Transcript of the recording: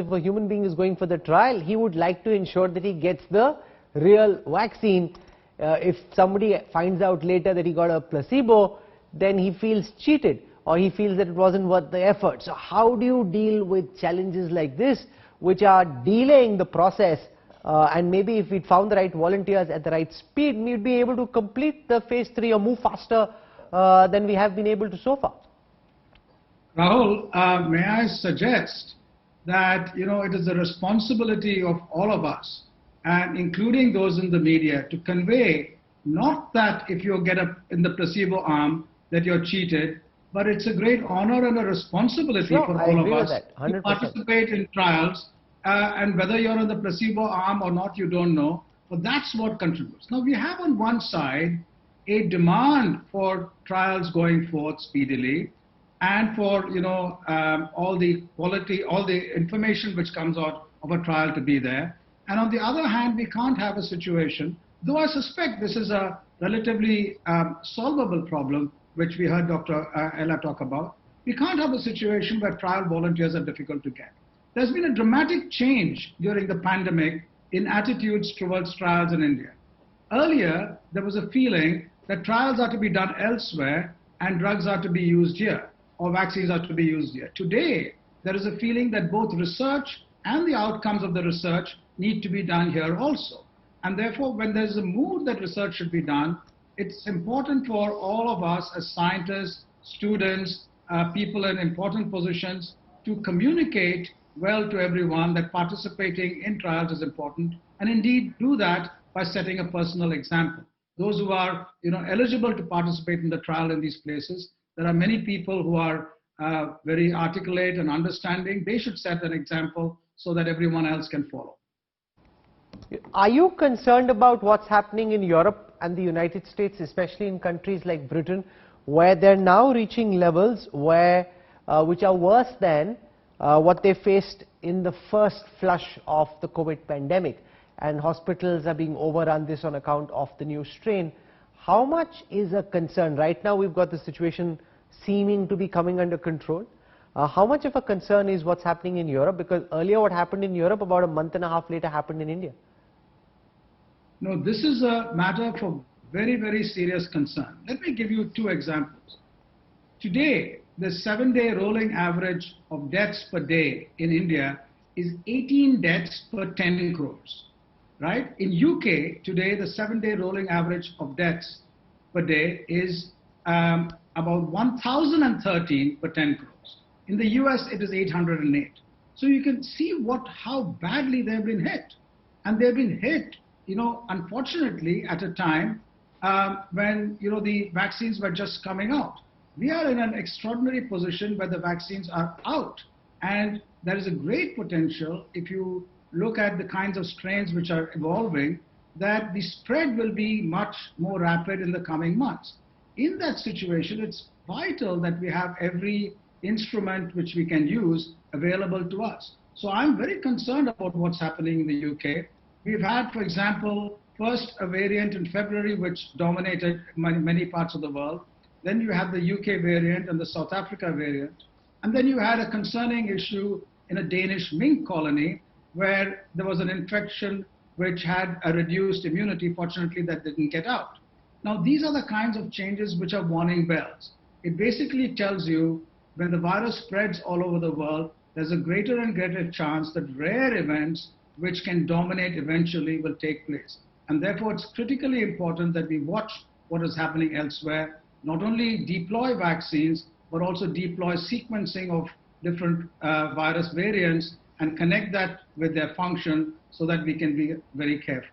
if a human being is going for the trial, he would like to ensure that he gets the real vaccine. If somebody finds out later that he got a placebo, then he feels cheated, or he feels that it wasn't worth the effort. So how do you deal with challenges like this, which are delaying the process, and maybe if we'd found the right volunteers at the right speed, we'd be able to complete the phase 3 or move faster than we have been able to so far? Rahul, may I suggest that, it is the responsibility of all of us, and including those in the media, to convey not that if you get in the placebo arm that you're cheated, but it's a great honor and a responsibility for all of us to participate in trials, and whether you're on the placebo arm or not, you don't know, but that's what contributes. Now, we have on one side a demand for trials going forth speedily, and for all the quality, all the information which comes out of a trial to be there. And on the other hand, we can't have a situation, though I suspect this is a relatively solvable problem, which we heard Dr. Ella talk about. We can't have a situation where trial volunteers are difficult to get. There's been a dramatic change during the pandemic in attitudes towards trials in India. Earlier, there was a feeling that trials are to be done elsewhere and drugs are to be used here, or vaccines are to be used here. Today, there is a feeling that both research and the outcomes of the research need to be done here also. And therefore, when there's a mood that research should be done, it's important for all of us as scientists, students, people in important positions to communicate well to everyone that participating in trials is important, and indeed do that by setting a personal example. Those who are eligible to participate in the trial in these places, there are many people who are very articulate and understanding. They should set an example so that everyone else can follow. Are you concerned about what's happening in Europe and the United States, especially in countries like Britain, where they're now reaching levels where, which are worse than what they faced in the first flush of the COVID pandemic, and hospitals are being overrun this on account of the new strain? How much is a concern? Right now we've got the situation seeming to be coming under control. How much of a concern is what's happening in Europe? Because earlier what happened in Europe about a month and a half later happened in India. No, this is a matter for very, very serious concern. Let me give you two examples. Today, the 7-day rolling average of deaths per day in India is 18 deaths per 10 crores. Right? In UK, today, the 7-day rolling average of deaths per day is about 1,013 per 10 crores. In the US, it is 808. So you can see how badly they've been hit. And they've been hit, unfortunately, at a time when, the vaccines were just coming out. We are in an extraordinary position where the vaccines are out. And there is a great potential, if you look at the kinds of strains which are evolving, that the spread will be much more rapid in the coming months. In that situation, it's vital that we have every instrument which we can use available to us. So I'm very concerned about what's happening in the UK. We've had, for example, first a variant in February which dominated many parts of the world. Then you had the UK variant and the South Africa variant. And then you had a concerning issue in a Danish mink colony where there was an infection which had a reduced immunity. Fortunately, that didn't get out. Now, these are the kinds of changes which are warning bells. It basically tells you when the virus spreads all over the world, there's a greater and greater chance that rare events which can dominate eventually will take place. And therefore, it's critically important that we watch what is happening elsewhere, not only deploy vaccines, but also deploy sequencing of different virus variants and connect that with their function so that we can be very careful.